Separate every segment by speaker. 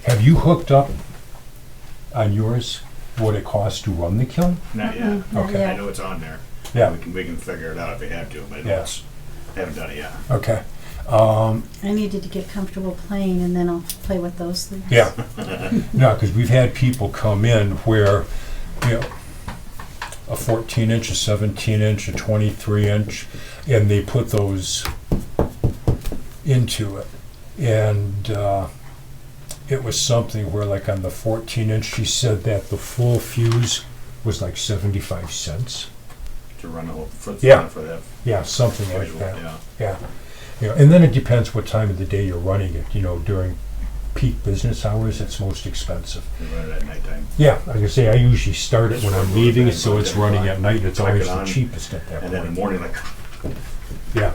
Speaker 1: Have you hooked up on yours what it costs to run the kiln?
Speaker 2: Not yet.
Speaker 1: Okay.
Speaker 2: I know it's on there.
Speaker 1: Yeah.
Speaker 2: We can figure it out if we have to, but
Speaker 1: Yeah.
Speaker 2: I haven't done it yet.
Speaker 1: Okay.
Speaker 3: I needed to get comfortable playing, and then I'll play with those things.
Speaker 1: Yeah. No, because we've had people come in where, you know, a 14-inch, a 17-inch, a 23-inch, and they put those into it. And it was something where, like on the 14-inch, she said that the full fuse was like 75 cents.
Speaker 2: To run the whole foot
Speaker 1: Yeah.
Speaker 2: for that
Speaker 1: Yeah, something like
Speaker 2: visual,
Speaker 1: that.
Speaker 2: yeah.
Speaker 1: Yeah. You know, and then it depends what time of the day you're running it. You know, during peak business hours, it's most expensive.
Speaker 2: We run it at nighttime.
Speaker 1: Yeah, like I say, I usually start it when I'm leaving, so it's running
Speaker 2: Fine.
Speaker 1: at night, and it's
Speaker 2: Click
Speaker 1: always
Speaker 2: it
Speaker 1: the
Speaker 2: on,
Speaker 1: cheapest at that
Speaker 2: And then in the
Speaker 1: point.
Speaker 2: morning, like,
Speaker 1: Yeah.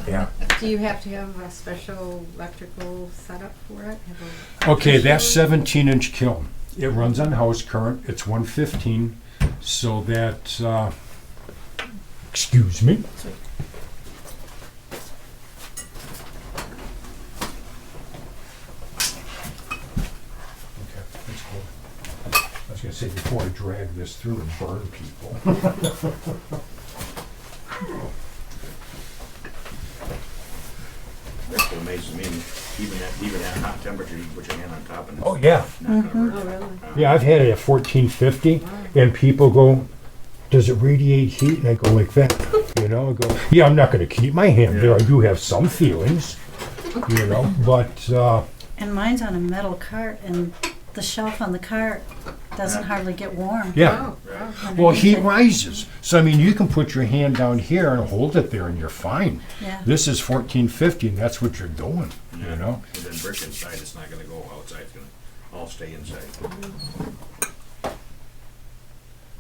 Speaker 1: Yeah.
Speaker 4: Do you have to have a special electrical setup for it? Have a
Speaker 1: Okay, that's
Speaker 4: electrician?
Speaker 1: 17-inch kiln. It runs on house current. It's 115, so that, excuse me. Okay, that's cool. I was gonna say, before I drag this through and burn people.
Speaker 2: that's what amazes me. Even at hot temperature, you can put your hand on top and it's
Speaker 1: Oh, yeah.
Speaker 2: not gonna
Speaker 4: Oh,
Speaker 2: burn.
Speaker 4: really?
Speaker 1: Yeah, I've had it at 1450, and people go, does it radiate heat? And I go like that, you know, I go, yeah, I'm not gonna keep my hand there. I do have some feelings, you know, but,
Speaker 3: And mine's on a metal cart, and the shelf on the cart doesn't hardly get warm.
Speaker 1: yeah.
Speaker 4: Oh, wow.
Speaker 1: Well,
Speaker 3: underneath
Speaker 1: heat
Speaker 3: it.
Speaker 1: rises. So, I mean, you can put your hand down here and hold it there and you're fine.
Speaker 3: Yeah.
Speaker 1: This is 1450 and that's what you're doing, you know?
Speaker 2: And then brick inside, it's not gonna go outside, it's gonna all stay inside.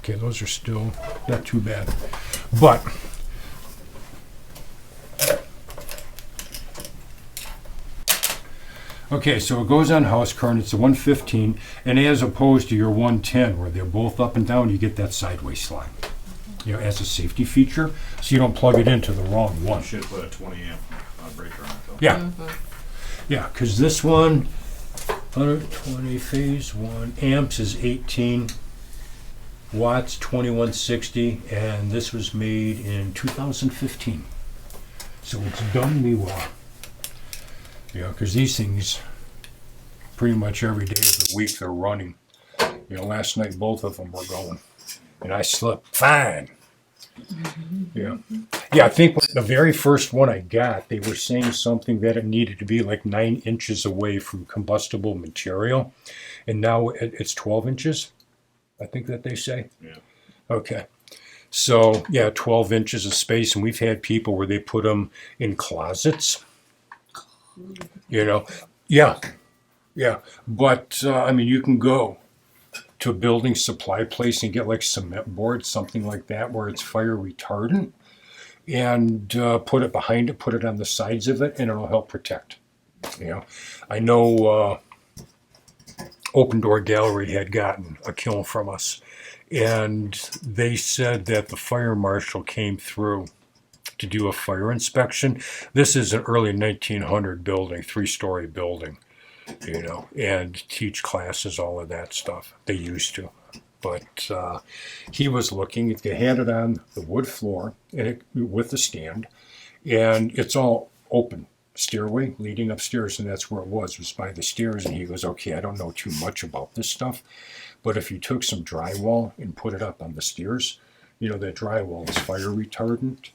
Speaker 1: Okay, those are still not too bad. But, okay, so it goes on house current, it's a 115, and as opposed to your 110, where they're both up and down, you get that sideways slide. You know, as a safety feature, so you don't plug it into the wrong one.
Speaker 2: Should put a 20 amp breaker on it though.
Speaker 1: Yeah. Yeah, because this one, 120 phase 1 amps is 18 watts, 2160, and this was made in 2015. So it's done me well. Yeah, because these things, pretty much every day of the week they're running. You know, last night both of them were going, and I slept fine. Yeah. Yeah, I think the very first one I got, they were saying something that it needed to be like 9 inches away from combustible material. And now it's 12 inches, I think that they say.
Speaker 2: Yeah.
Speaker 1: Okay. So, yeah, 12 inches of space. And we've had people where they put them in closets. You know, yeah. Yeah. But, I mean, you can go to a building supply place and get like cement board, something like that, where it's fire retardant, and put it behind it, put it on the sides of it, and it'll help protect. You know, I know Open Door Gallery had gotten a kiln from us, and they said that the fire marshal came through to do a fire inspection. This is an early 1900 building, 3-story building. You know, and teach classes, all of that stuff. They used to. But he was looking, they had it on the wood floor and with the stand, and it's all open stairway leading upstairs, and that's where it was by the stairs. And he goes, okay, I don't know too much about this stuff, but if you took some drywall and put it up on the stairs, you know, that drywall is fire retardant.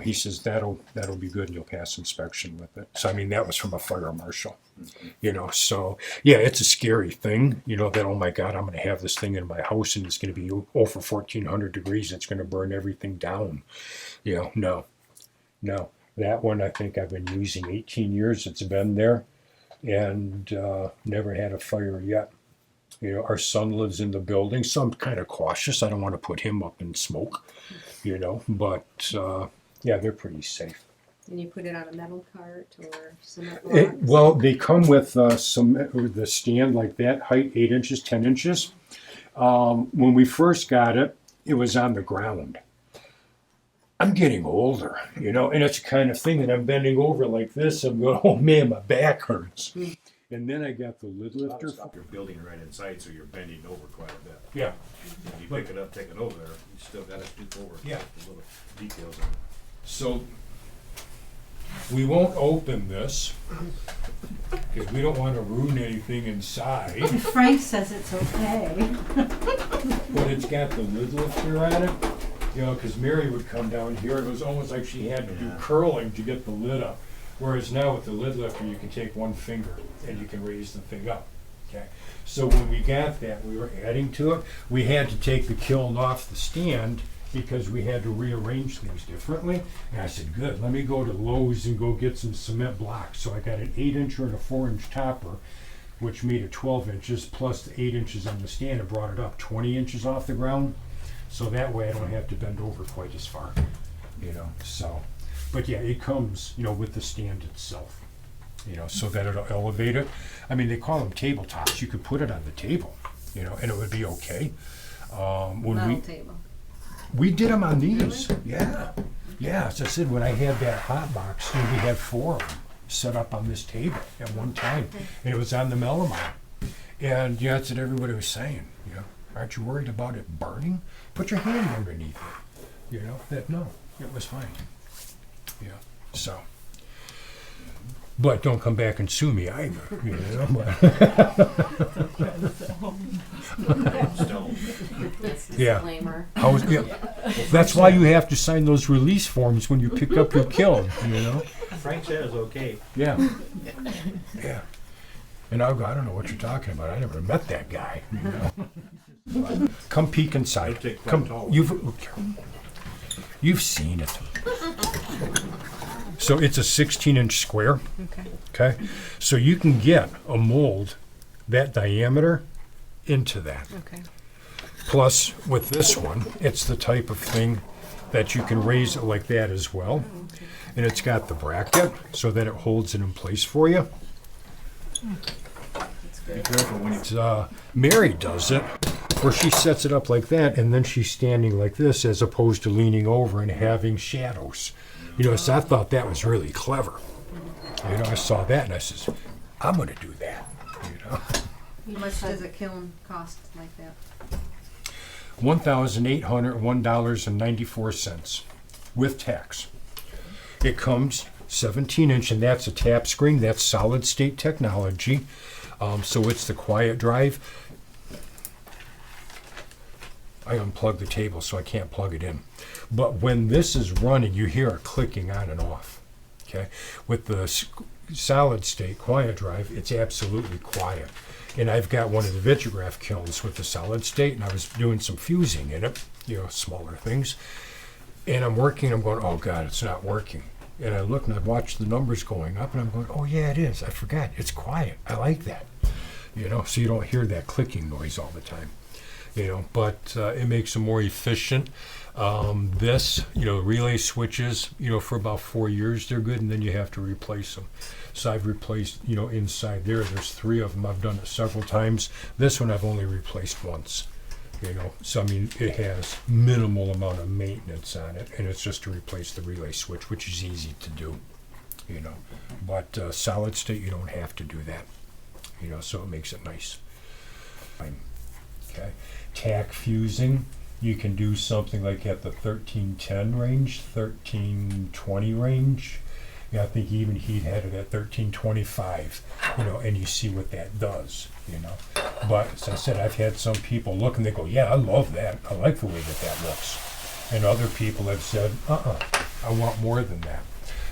Speaker 1: He says that'll be good and you'll pass inspection with it. So I mean, that was from a fire marshal, you know. So yeah, it's a scary thing, you know, that, oh my God, I'm going to have this thing in my house and it's going to be over 1400 degrees. It's going to burn everything down. You know, no. That one I think I've been using 18 years. It's been there and never had a fire yet. You know, our son lives in the building, so I'm kind of cautious. I don't want to put him up in smoke, you know, but yeah, they're pretty safe.
Speaker 4: And you put it on a metal cart or cement blocks?
Speaker 1: Well, they come with with the stand like that, height 8 inches, 10 inches. When we first got it, it was on the ground. I'm getting older, you know, and it's the kind of thing that I'm bending over like this. I'm going, oh man, my back hurts. And then I got the lid lifter.
Speaker 2: Stop your building right inside, so you're bending over quite a bit.
Speaker 1: Yeah,
Speaker 2: If you pick it up, take it over there, you still gotta stoop over.
Speaker 1: Yeah.
Speaker 2: The little details on it.
Speaker 1: so we won't open this because we don't want to ruin anything inside.
Speaker 3: And Frank says it's okay.
Speaker 1: But it's got the lid lifter on it, you know, because Mary would come down here. It was almost like she had to do
Speaker 2: Yeah.
Speaker 1: curling to get the lid up. Whereas now with the lid lifter, you can take one finger and you can raise the thing up. Okay. So when we got that, we were adding to it. We had to take the kiln off the stand because we had to rearrange things differently. And I said, good, let me go to Lowe's and go get some cement blocks. So I got an 8-incher and a 4-inch topper, which made it 12 inches, plus the 8 inches on the stand and brought it up 20 inches off the ground. So that way I don't have to bend over quite as far, you know, so. But yeah, it comes, you know, with the stand itself, you know, so that it'll elevate it. I mean, they call them tabletops. You could put it on the table, you know, and it would be okay. When
Speaker 4: Metal table.
Speaker 1: we did them on these, yeah. Yeah, as I said, when I had that hot box, you know, we had 4 of them set up on this table at one time, and it was on the Melamine. And yeah, that's what everybody was saying, you know, aren't you worried about it burning? Put your hand underneath it, you know, that, no, it was fine. Yeah, so. But don't come back and sue me either, you know.
Speaker 2: Stone.
Speaker 1: Yeah.
Speaker 4: Disclaimer.
Speaker 1: Yeah. That's why you have to sign those release forms when you pick up your kiln, you know.
Speaker 2: Frank said it's okay.
Speaker 1: Yeah. Yeah. And I don't know what you're talking about. I never met that guy. You know? But come peek inside.
Speaker 2: It'll take
Speaker 1: Come.
Speaker 2: quite
Speaker 1: You've seen it. So it's a 16-inch square.
Speaker 4: Okay.
Speaker 1: Okay. So you can get a mold that diameter into that.
Speaker 4: Okay.
Speaker 1: Plus, with this one, it's the type of thing that you can raise it like that as well. And it's got the bracket so that it holds it in place for you.
Speaker 2: Be careful when you
Speaker 1: It's, Mary does it, where she sets it up like that, and then she's standing like this as opposed to leaning over and having shadows. You know, so I thought that was really clever. You know, I saw that and I says, I'm going to do that. You know,
Speaker 4: How much does a kiln cost like that?
Speaker 1: $1,801.94 with tax. It comes 17-inch, and that's a tap screen. That's solid state technology. So it's the quiet drive. I unplugged the table so I can't plug it in. But when this is running, you hear it clicking on and off. Okay, with the solid state quiet drive, it's absolutely quiet. And I've got one of the Vitrograph kilns with the solid state, and I was doing some fusing in it, you know, smaller things. And I'm working, I'm going, oh God, it's not working. And I look and I watch the numbers going up, and I'm going, oh yeah, it is. I forgot. It's quiet. I like that. You know, so you don't hear that clicking noise all the time. You know, but it makes them more efficient. This, you know, relay switches, you know, for about 4 years they're good, and then you have to replace them. So I've replaced, you know, inside there's 3 of them. I've done it several times. This one I've only replaced once. You know, so I mean, it has minimal amount of maintenance on it, and it's just to replace the relay switch, which is easy to do. You know, but solid state, you don't have to do that. You know, so it makes it nice. Okay, tack fusing, you can do something like at the 1310 range, 1320 range. Yeah, I think even he had it at 1325, you know, and you see what that does, you know. But as I said, I've had some people look and they go, yeah, I love that. I like the way that looks. And other people have said, I want more than that.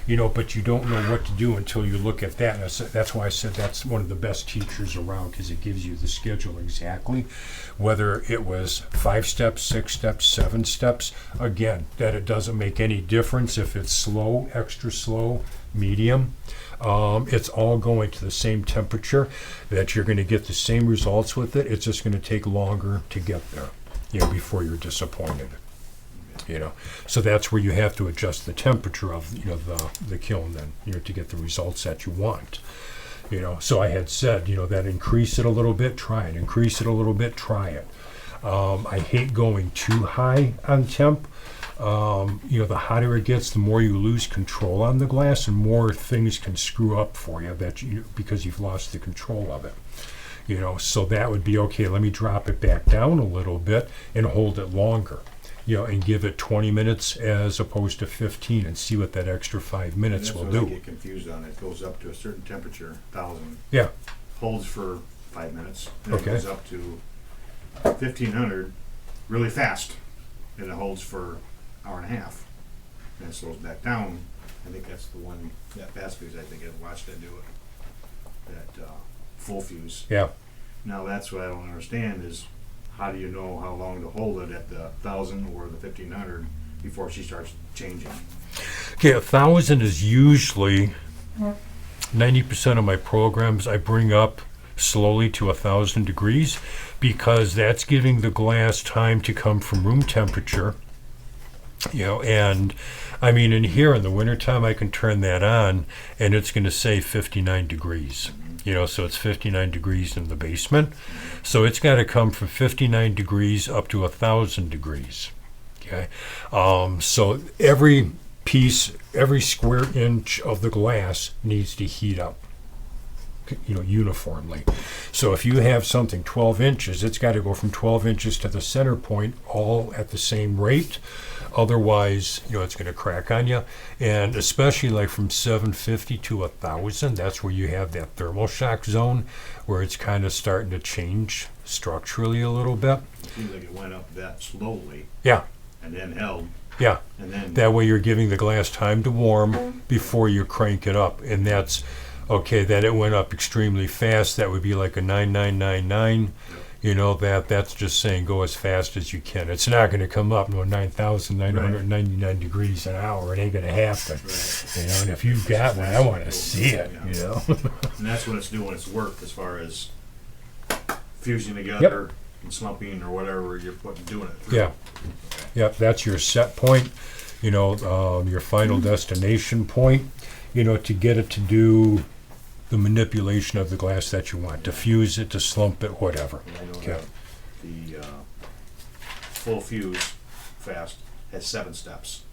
Speaker 1: You know, but you don't know what to do until you look at that. And that's why I said that's one of the best teachers around, because it gives you the schedule exactly, whether it was 5 steps, 6 steps, 7 steps. Again, that it doesn't make any difference if it's slow, extra slow, medium. It's all going to the same temperature, that you're going to get the same results with it. It's just going to take longer to get there, you know, before you're disappointed. You know, so that's where you have to adjust the temperature of, you know, the kiln then, you know, to get the results that you want. You know, so I had said, you know, that increase it a little bit, try it. Increase it a little bit, try it. I hate going too high on temp, The hotter it gets, the more you lose control on the glass, and more things can screw up for you because you've lost the control of it. So that would be okay. Let me drop it back down a little bit and hold it longer. And give it 20 minutes as opposed to 15, and see what that extra 5 minutes will
Speaker 2: That's what I
Speaker 1: do.
Speaker 2: get confused on. It goes up to a certain temperature, 1,000.
Speaker 1: Yeah.
Speaker 2: Holds for 5 minutes. Then
Speaker 1: Okay.
Speaker 2: it goes up to 1,500 really fast. And it holds for hour and a half. And it slows back down. I think that's the one, that fast fuse, I think I've watched that do it. That full fuse.
Speaker 1: Yeah.
Speaker 2: Now that's what I don't understand is how do you know how long to hold it at the 1,000 or the 1,500 before she starts changing?
Speaker 1: Okay, 1,000 is usually 90% of my programs I bring up slowly to 1,000 degrees, because that's giving the glass time to come from room temperature. And I mean, in here in the wintertime, I can turn that on and it's going to say 59 degrees. So it's 59 degrees in the basement. So it's got to come from 59 degrees up to 1,000 degrees. Okay. So every piece, every square inch of the glass needs to heat up, uniformly. So if you have something 12 inches, it's got to go from 12 inches to the center point all at the same rate. Otherwise, it's going to crack on you. And especially like from 750 to 1,000, that's where you have that thermal shock zone where it's kind of starting to change structurally a little bit.
Speaker 2: It seems like it went up that slowly.
Speaker 1: Yeah.
Speaker 2: And then held.
Speaker 1: Yeah.
Speaker 2: And then
Speaker 1: That way you're giving the glass time to warm before you crank it up. And that's, okay, then it went up extremely fast. That would be like a 9999. That's just saying go as fast as you can. It's not going to come up 9,999 degrees an hour. It ain't going to happen.
Speaker 2: Right.
Speaker 1: And if you've got one, I want to see it.
Speaker 2: And that's when it's doing its work as far as fusing together and slumping or whatever you're doing it through.
Speaker 1: Yeah. Yep. That's your set point. Your final destination point. To get it to do the manipulation of the glass that you want, to fuse it, to slump it, whatever.
Speaker 2: And I know
Speaker 1: Okay.
Speaker 2: that the full fuse fast has 7 steps.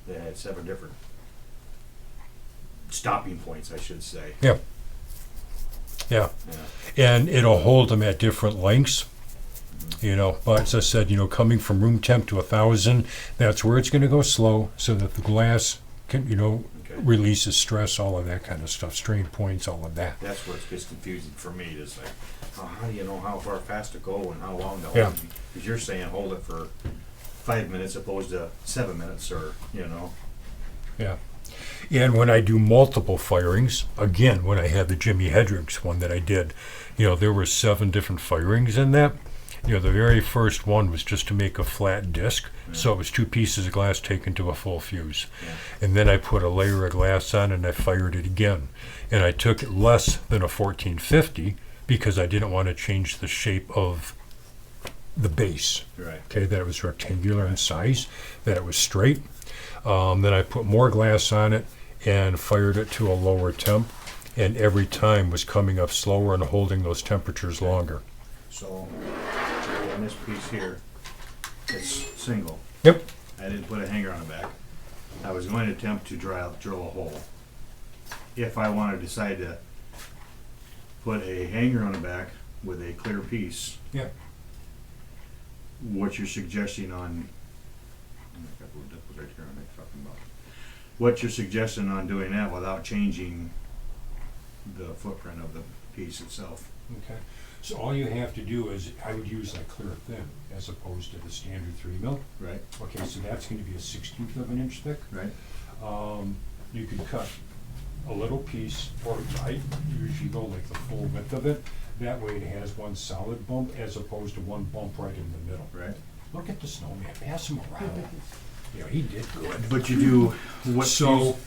Speaker 2: They had 7 different stopping points, I should say.
Speaker 1: Yeah. Yeah. And it'll hold them at different lengths. But as I said, coming from room temp to 1,000, that's where it's going to go slow, so that the glass can, releases stress, all of that kind of stuff, strain points, all of that.
Speaker 2: That's where it gets confusing for me. It's like, how do you know how far fast to go and how long to hold
Speaker 1: Yeah.
Speaker 2: it? Because you're saying hold it for 5 minutes opposed to 7 minutes, or
Speaker 1: Yeah. And when I do multiple firings, again, when I had the Jimi Hendrix one that I did, there were 7 different firings in that. The very first one was just to make a flat disc. So it was 2 pieces of glass taken to a full fuse. And then I put a layer of glass on and I fired it again. And I took it less than a 1450 because I didn't want to change the shape of the base.
Speaker 2: Right.
Speaker 1: Okay, that it was rectangular in size, that it was straight. Then I put more glass on it and fired it to a lower temp. And every time was coming up slower and holding those temperatures longer.
Speaker 2: So on this piece here, it's single.
Speaker 1: Yep.
Speaker 2: I didn't put a hanger on the back. I was going to attempt to drill a hole. If I want to decide to put a hanger on the back with a clear piece,
Speaker 1: Yeah.
Speaker 2: what's your suggestion on? What's your suggestion on doing that without changing the footprint of the piece itself?
Speaker 1: Okay. So all you have to do is, I would use like clear thin as opposed to the standard 3 mil.
Speaker 2: Right.
Speaker 1: Okay, so that's going to be a 1/16 of an inch thick.
Speaker 2: Right.
Speaker 1: You could cut a little piece, or I usually go like the full width of it. That way it has one solid bump as opposed to one bump right in the middle.
Speaker 2: Right.
Speaker 1: Look at the snowman, pass him around. He did good.
Speaker 2: But you do what?
Speaker 1: So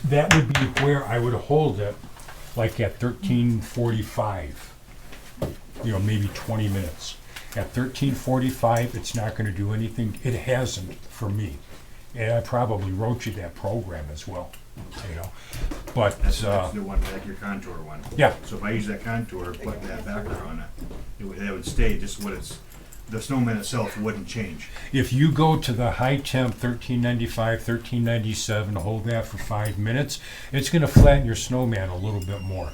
Speaker 1: that would be where I would hold it, like at 1345. Maybe 20 minutes. At 1345, it's not going to do anything. It hasn't for me. And I probably wrote you that program as well. But
Speaker 2: That's the one, like your contour one.
Speaker 1: yeah,
Speaker 2: So if I use that contour, put that backer on it, that would stay just what it's the snowman itself wouldn't change.
Speaker 1: If you go to the high temp 1395, 1397, hold that for 5 minutes, it's going to flatten your snowman a little bit more.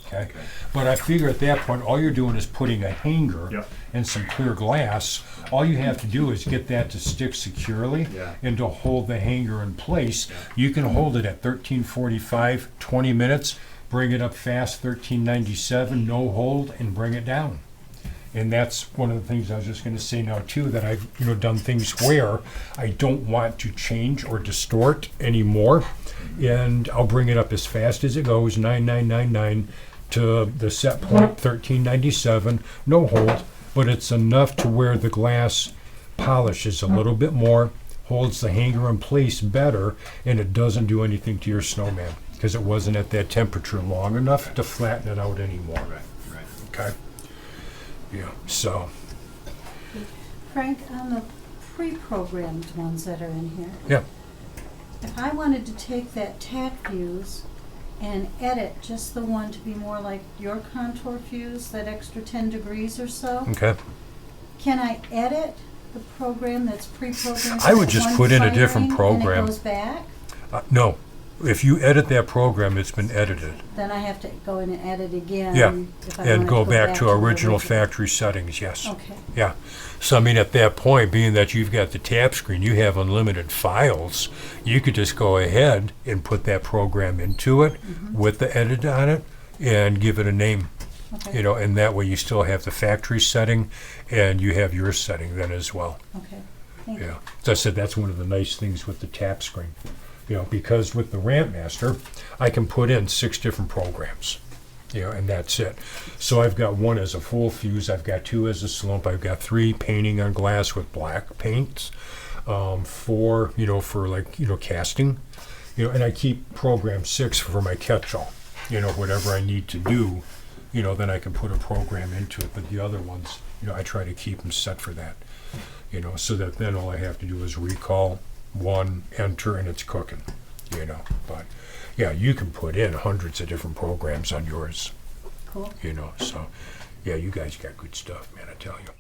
Speaker 1: Okay? But I figure at that point, all you're doing is putting a hanger
Speaker 2: Yep.
Speaker 1: and some clear glass. All you have to do is get that to stick securely
Speaker 2: Yeah.
Speaker 1: and to hold the hanger in place.
Speaker 2: Yeah.
Speaker 1: You can hold it at 1345, 20 minutes, bring it up fast, 1397, no hold, and bring it down. And that's one of the things I was just going to say now too, that I've done things where I don't want to change or distort anymore, and I'll bring it up as fast as it goes, 9999 to the set point, 1397, no hold, but it's enough to where the glass polishes a little bit more, holds the hanger in place better, and it doesn't do anything to your snowman because it wasn't at that temperature long enough to flatten it out anymore.
Speaker 2: Right.
Speaker 1: Okay. Yeah. So.
Speaker 3: Frank, on the pre-programmed ones that are in here,
Speaker 1: Yeah.
Speaker 3: if I wanted to take that tack fuse and edit just the one to be more like your contour fuse, that extra 10 degrees or so,
Speaker 1: Okay.
Speaker 3: can I edit the program that's pre-programmed?
Speaker 1: I would
Speaker 3: for
Speaker 1: just
Speaker 3: one
Speaker 1: put in a different
Speaker 3: firing
Speaker 1: program.
Speaker 3: And it goes back?
Speaker 1: No. If you edit that program, it's been edited.
Speaker 3: Then I have to go in and edit again.
Speaker 1: Yeah,
Speaker 3: if I
Speaker 1: and
Speaker 3: wanted
Speaker 1: go back to
Speaker 3: the
Speaker 1: original factory settings, yes.
Speaker 3: Okay.
Speaker 1: Yeah. So, I mean, at that point, being that you've got the tap screen, you have unlimited files, you could just go ahead and put that program into it with the edit on it and give it a name,
Speaker 3: Okay.
Speaker 1: and that way you still have the factory setting and you have your setting then as well.
Speaker 3: Okay. Thank you.
Speaker 1: Yeah. As I said, that's one of the nice things with the tap screen. Because with the Ramp Master, I can put in 6 different programs, and that's it. So I've got 1 as a full fuse, I've got 2 as a slump, I've got 3 painting on glass with black paints, 4, for casting, and I keep program 6 for my catch-all, whatever I need to do, then I can put a program into it. But the other ones, I try to keep them set for that, so that then all I have to do is recall 1, enter, and it's cooking, But yeah, you can put in hundreds of different programs on yours,
Speaker 3: Cool.
Speaker 1: So yeah, you guys got good stuff, man, I tell you.